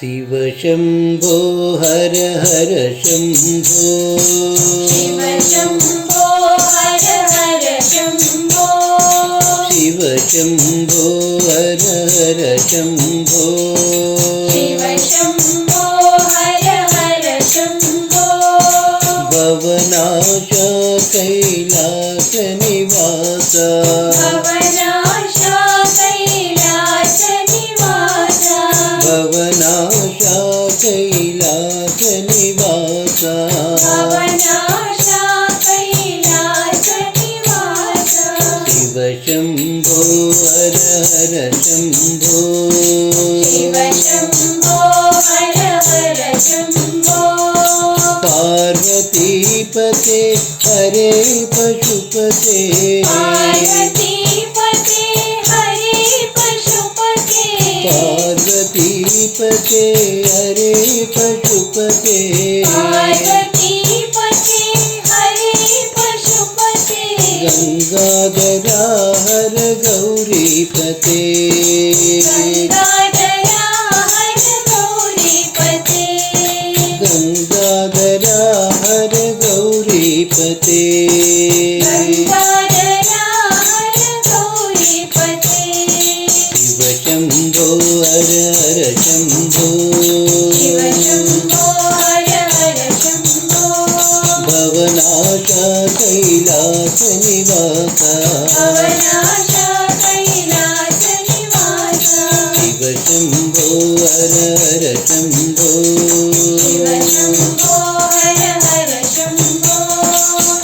शिव शंभो हर हर शंभो शिव शंभो हर हर शंभो शिव शंभो हर हर शंभो शिव शंभो हर हर शंभो भवनाश कैलास निवास भवनाश कैलास निवास भवनाश कैलास निवास भवनाश कैलास निवास शिव शंभो हर हर शंभो शिव शंभो हर हर शंभो पार्वती पते हरे पशुपते पार्वती पते हरे पशुपते पार्वती पते हरे पशुपते पार्वती पते हरे पशुपते गंगाधरा हर गौरी पते गंगाधरा हर गौरी पते गंगाधरा हर गौरी पते गंगाधरा हर गौरी पते शिव शंभो हर हर शंभो शिव शंभो हर हर शंभो भवनाश कैलास निवास भवनाश कैलास निवास शिव शंभो हर हर शंभो शिव शंभो हर हर शंभो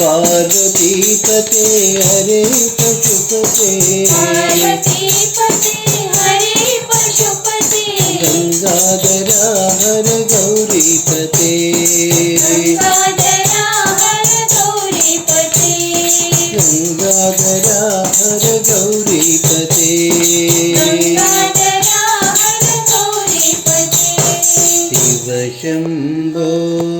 पार्वती पते हरे पशुपते पार्वती पते हरे पशुपते गंगाधरा हर गौरी पते गंगाधरा हर गौरी पते गंगाधरा हर गौरी पते गंगाधरा हर गौरी पते शिव शंभो